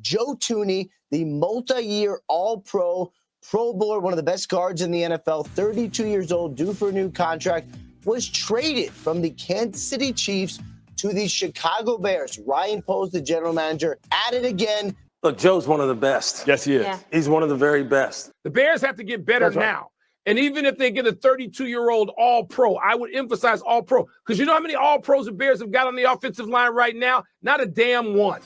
Joe Thuney, the multi-year All-Pro, Pro Bowler, one of the best guards in the NFL, 32 years old, due for a new contract, was traded from the Kansas City Chiefs to the Chicago Bears. Ryan Poles, the general manager, at it again. Look, Joe's one of the best. Yes, he is. Yeah. He's one of the very best. The Bears have to get better now. And even if they get a 32-year-old All-Pro, I would emphasize All-Pro. Because you know how many All-Pros the Bears have got on the offensive line right now? Not a damn one.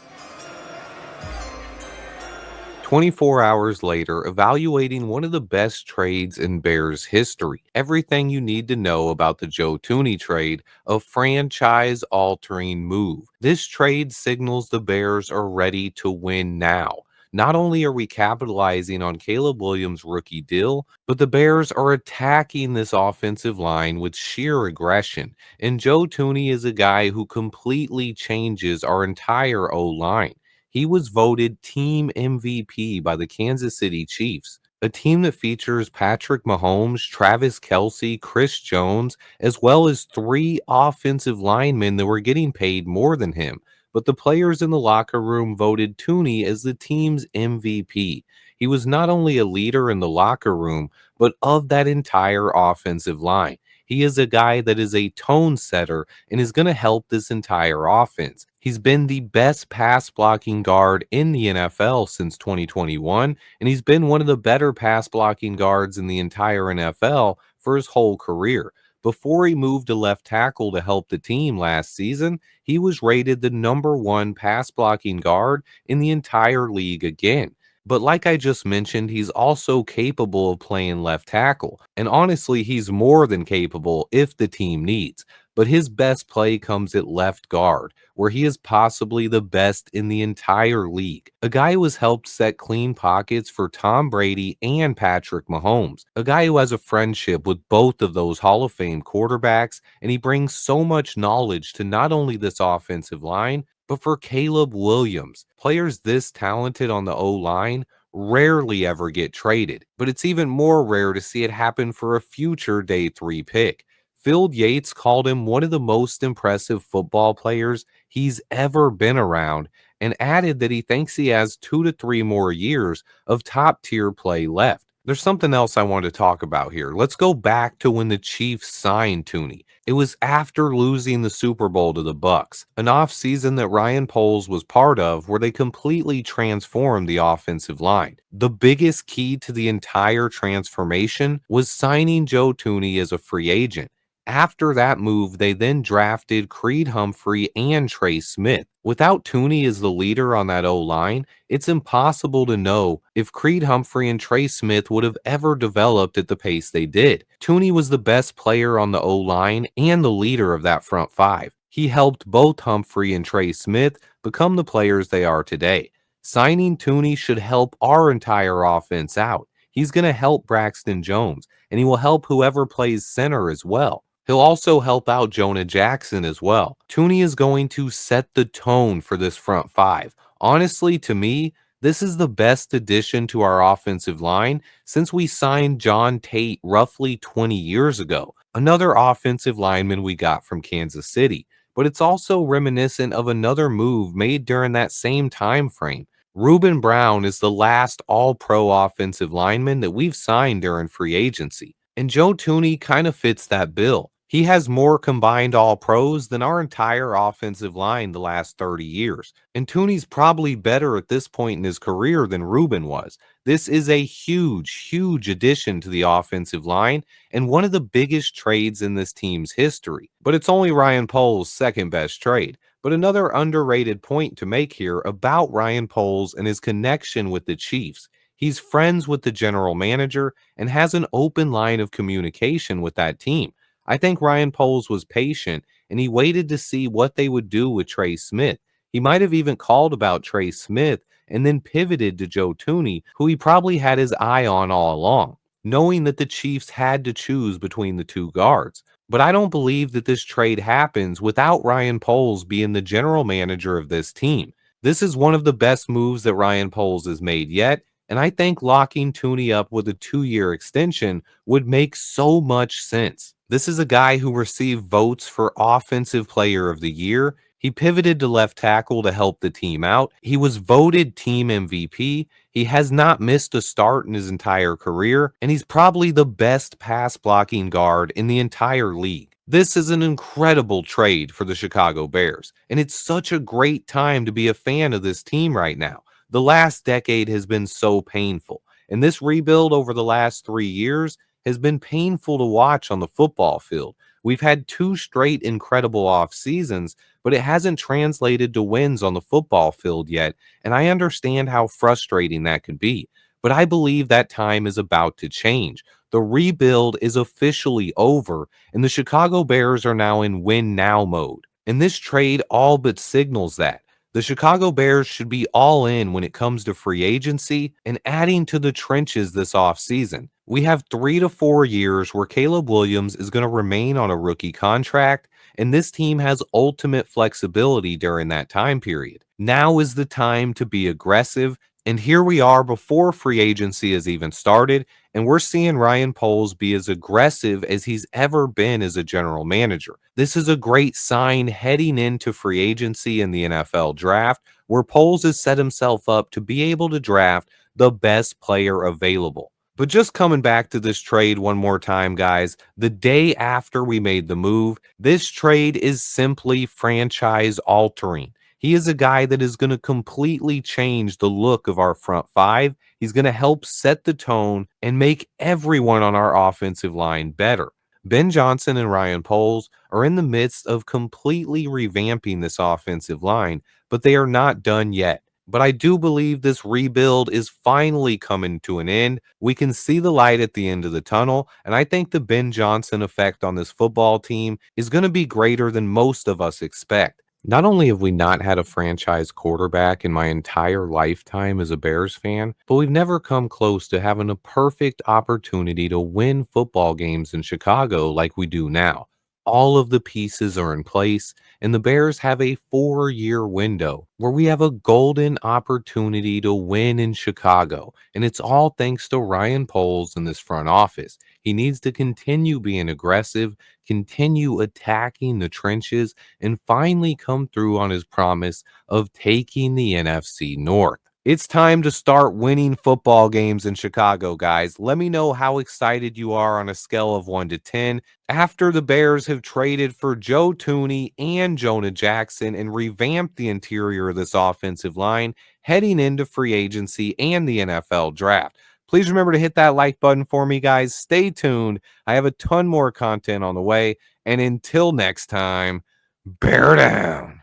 24 hours later, evaluating one of the best trades in Bears history. Everything you need to know about the Joe Thuney trade, a franchise-altering move. This trade signals the Bears are ready to win now. Not only are we capitalizing on Caleb Williams' rookie deal, but the Bears are attacking this offensive line with sheer aggression. And Joe Thuney is a guy who completely changes our entire O-line. He was voted team MVP by the Kansas City Chiefs, a team that features Patrick Mahomes, Travis Kelce, Chris Jones, as well as 3 offensive linemen that were getting paid more than him. But the players in the locker room voted Thuney as the team's MVP. He was not only a leader in the locker room, but of that entire offensive line. He is a guy that is a tone setter and is going to help this entire offense. He's been the best pass blocking guard in the NFL since 2021, and he's been one of the better pass blocking guards in the entire NFL for his whole career. Before he moved to left tackle to help the team last season, he was rated the #1 pass blocking guard in the entire league again. But like I just mentioned, he's also capable of playing left tackle. And honestly, he's more than capable if the team needs. But his best play comes at left guard, where he is possibly the best in the entire league. A guy who has helped set clean pockets for Tom Brady and Patrick Mahomes. A guy who has a friendship with both of those Hall of Fame quarterbacks, and he brings so much knowledge to not only this offensive line, but for Caleb Williams. Players this talented on the O-line rarely ever get traded, but it's even more rare to see it happen for a future day 3 pick. Phil Yates called him one of the most impressive football players he's ever been around, and added that he thinks he has 2 to 3 more years of top-tier play left. There's something else I want to talk about here. Let's go back to when the Chiefs signed Thuney. It was after losing the Super Bowl to the Bucs, an offseason that Ryan Poles was part of, where they completely transformed the offensive line. The biggest key to the entire transformation was signing Joe Thuney as a free agent. After that move, they then drafted Creed Humphrey and Trey Smith. Without Thuney as the leader on that O-line, it's impossible to know if Creed Humphrey and Trey Smith would have ever developed at the pace they did. Thuney was the best player on the O-line and the leader of that front 5. He helped both Humphrey and Trey Smith become the players they are today. Signing Thuney should help our entire offense out. He's going to help Braxton Jones, and he will help whoever plays center as well. He'll also help out Jonah Jackson as well. Thuney is going to set the tone for this front 5. Honestly, to me, this is the best addition to our offensive line since we signed John Tate roughly 20 years ago, another offensive lineman we got from Kansas City. But it's also reminiscent of another move made during that same time frame. Reuben Brown is the last all-pro offensive lineman that we've signed during free agency. And Joe Thuney kind of fits that bill. He has more combined all-pros than our entire offensive line the last 30 years. And Thuney's probably better at this point in his career than Reuben was. This is a huge, huge addition to the offensive line and one of the biggest trades in this team's history. But it's only Ryan Poles' second best trade. But another underrated point to make here about Ryan Poles and his connection with the Chiefs. He's friends with the general manager and has an open line of communication with that team. I think Ryan Poles was patient and he waited to see what they would do with Trey Smith. He might have even called about Trey Smith and then pivoted to Joe Thuney, who he probably had his eye on all along, knowing that the Chiefs had to choose between the 2 guards. But I don't believe that this trade happens without Ryan Poles being the general manager of this team. This is one of the best moves that Ryan Poles has made yet, and I think locking Thuney up with a 2-year extension would make so much sense. This is a guy who received votes for Offensive Player of the Year. He pivoted to left tackle to help the team out. He was voted team MVP. He has not missed a start in his entire career, and he's probably the best pass blocking guard in the entire league. This is an incredible trade for the Chicago Bears, and it's such a great time to be a fan of this team right now. The last decade has been so painful, and this rebuild over the last 3 years has been painful to watch on the football field. We've had 2 straight incredible off seasons, but it hasn't translated to wins on the football field yet, and I understand how frustrating that could be. But I believe that time is about to change. The rebuild is officially over, and the Chicago Bears are now in win now mode. And this trade all but signals that. The Chicago Bears should be all in when it comes to free agency and adding to the trenches this offseason. We have 3 to 4 years where Caleb Williams is going to remain on a rookie contract, and this team has ultimate flexibility during that time period. Now is the time to be aggressive, and here we are before free agency has even started, and we're seeing Ryan Poles be as aggressive as he's ever been as a general manager. This is a great sign heading into free agency in the NFL draft, where Poles has set himself up to be able to draft the best player available. But just coming back to this trade one more time, guys, the day after we made the move, this trade is simply franchise altering. He is a guy that is going to completely change the look of our front five. He's going to help set the tone and make everyone on our offensive line better. Ben Johnson and Ryan Poles are in the midst of completely revamping this offensive line, but they are not done yet. But I do believe this rebuild is finally coming to an end. We can see the light at the end of the tunnel, and I think the Ben Johnson effect on this football team is going to be greater than most of us expect. Not only have we not had a franchise quarterback in my entire lifetime as a Bears fan, but we've never come close to having a perfect opportunity to win football games in Chicago like we do now. All of the pieces are in place, and the Bears have a 4-year window where we have a golden opportunity to win in Chicago. And it's all thanks to Ryan Poles in this front office. He needs to continue being aggressive, continue attacking the trenches, and finally come through on his promise of taking the NFC North. It's time to start winning football games in Chicago, guys. Let me know how excited you are on a scale of 1 to 10 after the Bears have traded for Joe Thuney and Jonah Jackson and revamped the interior of this offensive line heading into free agency and the NFL draft. Please remember to hit that like button for me, guys. Stay tuned. I have a ton more content on the way. And until next time, bear down.